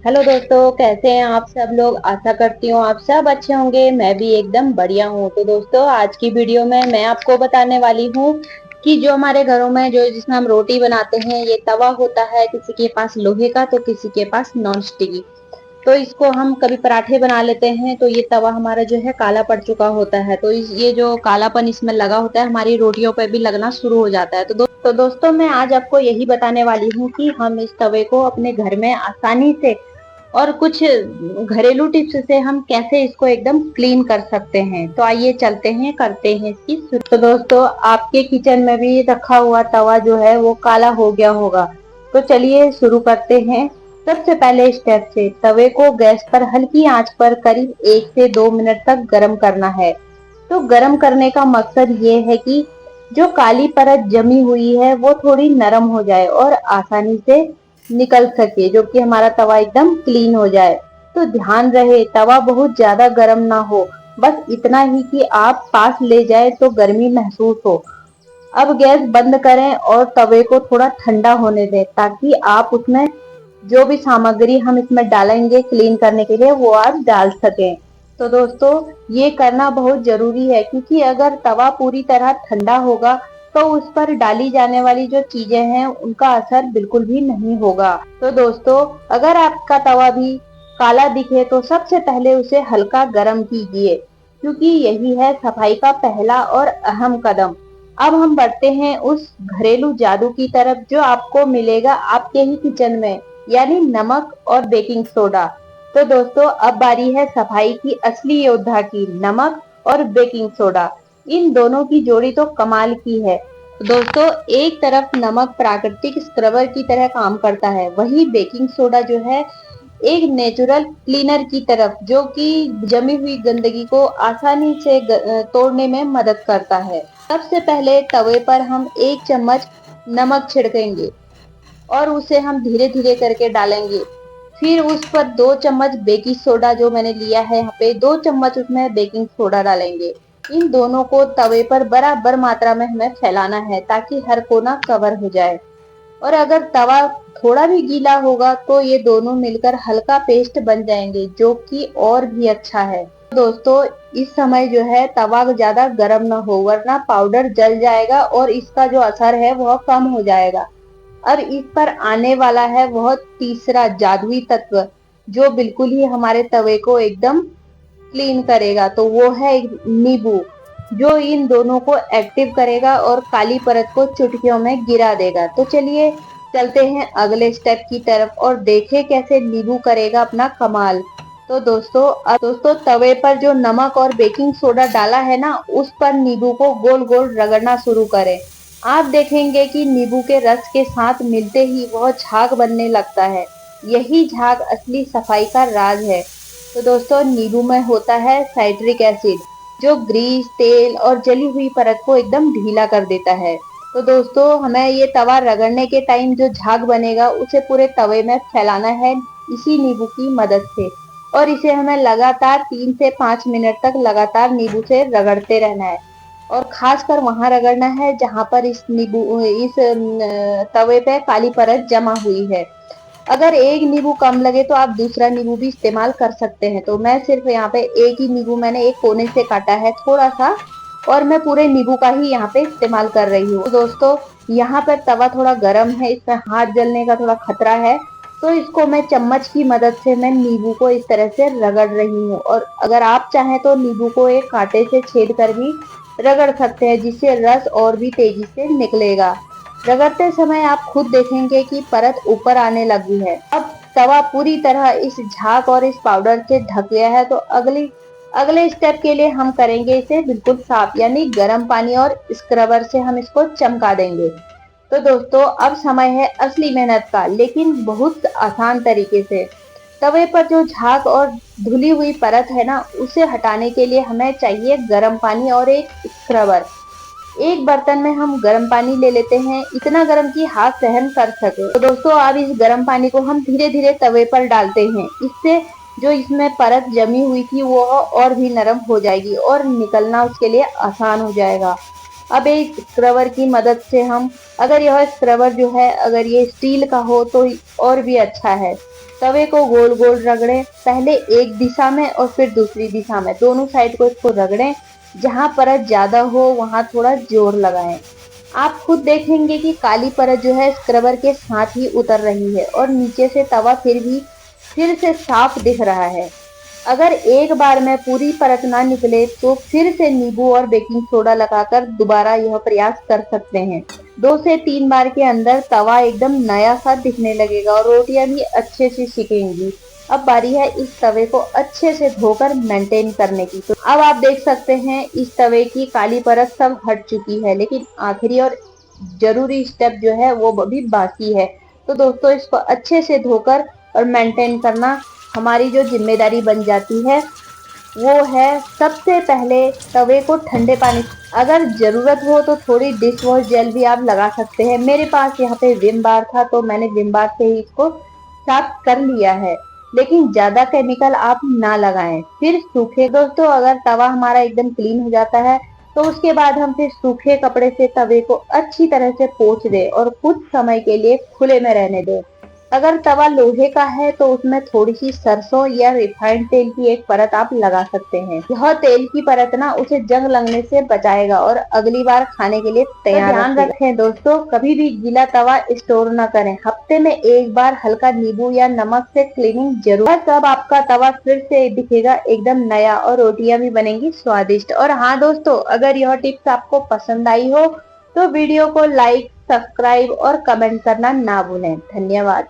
Hello दोस्तों, कैसे हैं आप सब लोग। आशा करती हूँ आप सब अच्छे होंगे। मैं भी एकदम बढ़िया हूँ। तो दोस्तों, आज की वीडियो में मैं आपको बताने वाली हूँ कि जो हमारे घरों में जो जिसमें हम रोटी बनाते हैं, ये तवा होता है किसी के पास लोहे का तो किसी के पास नॉन स्टिकी। तो इसको हम कभी पराठे बना लेते हैं तो ये तवा हमारा जो है काला पड़ चुका होता है। तो ये जो कालापन इसमें लगा होता है हमारी रोटियों पर भी लगना शुरू हो जाता है। तो दोस्तों, मैं आज आपको यही बताने वाली हूँ कि हम इस तवे को अपने घर में आसानी से और कुछ घरेलू टिप्स से हम कैसे इसको एकदम क्लीन कर सकते हैं। तो आइए चलते हैं, करते हैं इसकी शुरू। तो दोस्तों, आपके किचन में भी रखा हुआ तवा जो है वो काला हो गया होगा। तो चलिए शुरू करते हैं। सबसे पहले स्टेप से तवे को गैस पर हल्की आंच पर करीब 1 से 2 मिनट तक गर्म करना है। तो गर्म करने का मकसद ये है कि जो काली परत जमी हुई है वो थोड़ी नरम हो जाए और आसानी से निकल सके, जो कि हमारा तवा एकदम क्लीन हो जाए। तो ध्यान रहे तवा बहुत ज्यादा गर्म ना हो, बस इतना ही कि आप पास ले जाए तो गर्मी महसूस हो। अब गैस बंद करें और तवे को थोड़ा ठंडा होने दें ताकि आप उसमें जो भी सामग्री हम इसमें डालेंगे क्लीन करने के लिए वो आप डाल सकें। तो दोस्तों, ये करना बहुत जरूरी है क्योंकि अगर तवा पूरी तरह ठंडा होगा तो उस पर डाली जाने वाली जो चीजें हैं उनका असर बिल्कुल भी नहीं होगा। तो दोस्तों, अगर आपका तवा भी काला दिखे तो सबसे पहले उसे हल्का गर्म कीजिए, क्योंकि यही है सफाई का पहला और अहम कदम। अब हम बढ़ते हैं उस घरेलू जादू की तरफ जो आपको मिलेगा आपके ही किचन में, यानी नमक और बेकिंग सोडा। तो दोस्तों, अब बारी है सफाई की असली योद्धा की, नमक और बेकिंग सोडा। इन दोनों की जोड़ी तो कमाल की है। दोस्तों, एक तरफ नमक प्राकृतिक स्क्रबर की तरह काम करता है, वही बेकिंग सोडा जो है एक नेचुरल क्लीनर की तरफ, जो कि जमी हुई गंदगी को आसानी से तोड़ने में मदद करता है। सबसे पहले तवे पर हम 1 चम्मच नमक छिड़केंगे और उसे हम धीरे धीरे करके डालेंगे। फिर उस पर 2 चम्मच बेकिंग सोडा जो मैंने लिया है यहाँ पे, 2 चम्मच उसमें बेकिंग सोडा डालेंगे। इन दोनों को तवे पर बराबर मात्रा में हमें फैलाना है ताकि हर कोना कवर हो जाए। और अगर तवा थोड़ा भी गीला होगा तो ये दोनों मिलकर हल्का पेस्ट बन जाएंगे, जो कि और भी अच्छा है। दोस्तों, इस समय जो है तवा ज्यादा गर्म ना हो, वरना पाउडर जल जाएगा और इसका जो असर है वह कम हो जाएगा। और इस पर आने वाला है वह तीसरा जादुई तत्व, जो बिल्कुल ही हमारे तवे को एकदम क्लीन करेगा। तो वो है नींबू, जो इन दोनों को एक्टिव करेगा और काली परत को चुटकियों में गिरा देगा। तो चलिए चलते हैं अगले स्टेप की तरफ और देखें कैसे नींबू करेगा अपना कमाल। तो दोस्तों, तवे पर जो नमक और बेकिंग सोडा डाला है ना, उस पर नींबू को गोल गोल रगड़ना शुरू करें। आप देखेंगे कि नींबू के रस के साथ मिलते ही वह झाग बनने लगता है। यही झाग असली सफाई का राज है। तो दोस्तों, नींबू में होता है साइट्रिक एसिड, जो ग्रीस, तेल और जली हुई परत को एकदम ढीला कर देता है। तो दोस्तों, हमें ये तवा रगड़ने के टाइम जो झाग बनेगा उसे पूरे तवे में फैलाना है इसी नींबू की मदद से। और इसे हमें लगातार 3 से 5 मिनट तक लगातार नींबू से रगड़ते रहना है। और खासकर वहां रगड़ना है जहां पर इस तवे पे काली परत जमा हुई है। अगर एक नींबू कम लगे तो आप दूसरा नींबू भी इस्तेमाल कर सकते हैं। तो मैं सिर्फ यहाँ पे एक ही नींबू मैंने एक कोने से काटा है थोड़ा सा, और मैं पूरे नींबू का ही यहाँ पे इस्तेमाल कर रही हूँ। तो दोस्तों, यहाँ पर तवा थोड़ा गर्म है, इसमें हाथ जलने का थोड़ा खतरा है। तो इसको मैं चम्मच की मदद से मैं नींबू को इस तरह से रगड़ रही हूँ। और अगर आप चाहें तो नींबू को एक कांटे से छेद कर भी रगड़ सकते हैं, जिससे रस और भी तेजी से निकलेगा। रगड़ते समय आप खुद देखेंगे कि परत ऊपर आने लगी है। अब तवा पूरी तरह इस झाग और इस पाउडर से ढक गया है। तो अगले स्टेप के लिए हम करेंगे इसे बिल्कुल साफ, यानी गर्म पानी और स्क्रबर से हम इसको चमका देंगे। तो दोस्तों, अब समय है असली मेहनत का, लेकिन बहुत आसान तरीके से। तवे पर जो झाग और धुली हुई परत है ना, उसे हटाने के लिए हमें चाहिए गर्म पानी और एक स्क्रबर। एक बर्तन में हम गर्म पानी ले लेते हैं, इतना गर्म कि हाथ सहन कर सके। तो दोस्तों, अब इस गर्म पानी को हम धीरे धीरे तवे पर डालते हैं। इससे जो इसमें परत जमी हुई थी वो और भी नरम हो जाएगी और निकलना उसके लिए आसान हो जाएगा। अब एक स्क्रबर की मदद से हम, अगर यह स्क्रबर जो है अगर ये स्टील का हो तो और भी अच्छा है। तवे को गोल गोल रगड़ें, पहले एक दिशा में और फिर दूसरी दिशा में, दोनों साइड को इसको रगड़ें। जहां परत ज्यादा हो वहां थोड़ा जोर लगाएं। आप खुद देखेंगे कि काली परत जो है स्क्रबर के साथ ही उतर रही है और नीचे से तवा फिर से साफ दिख रहा है। अगर एक बार में पूरी परत ना निकले तो फिर से नींबू और बेकिंग सोडा लगाकर दोबारा यह प्रयास कर सकते हैं। 2 से 3 बार के अंदर तवा एकदम नया सा दिखने लगेगा और रोटियां भी अच्छे से सिकेंगी। अब बारी है इस तवे को अच्छे से धोकर मेंटेन करने की। तो अब आप देख सकते हैं इस तवे की काली परत सब हट चुकी है, लेकिन आखिरी और जरूरी स्टेप जो है वो अभी बाकी है। तो दोस्तों इसको अच्छे से धोकर और मेंटेन करना हमारी जो जिम्मेदारी बन जाती है। वो है सबसे पहले तवे को ठंडे पानी, अगर जरूरत हो तो थोड़ी डिश वॉश जेल भी आप लगा सकते हैं। मेरे पास यहाँ पे विम बार था तो मैंने विम बार से ही इसको साफ कर लिया है, लेकिन ज्यादा केमिकल आप ना लगाएं। फिर सूखे दोस्तों, अगर तवा हमारा एकदम क्लीन हो जाता है तो उसके बाद हम फिर सूखे कपड़े से तवे को अच्छी तरह से पोंछ दें और कुछ समय के लिए खुले में रहने दें। अगर तवा लोहे का है तो उसमें थोड़ी सी सरसों या रिफाइंड तेल की एक परत आप लगा सकते हैं। यह तेल की परत ना उसे जंग लगने से बचाएगा और अगली बार खाने के लिए तैयार ध्यान रखें दोस्तों, कभी भी गीला तवा स्टोर न करें। हफ्ते में एक बार हल्का नींबू या नमक से क्लीनिंग जरूर। तब आपका तवा फिर से दिखेगा एकदम नया और रोटियां भी बनेंगी स्वादिष्ट। और हाँ दोस्तों, अगर यह टिप्स आपको पसंद आई हो तो वीडियो को लाइक, सब्सक्राइब और कमेंट करना ना भूलें। धन्यवाद।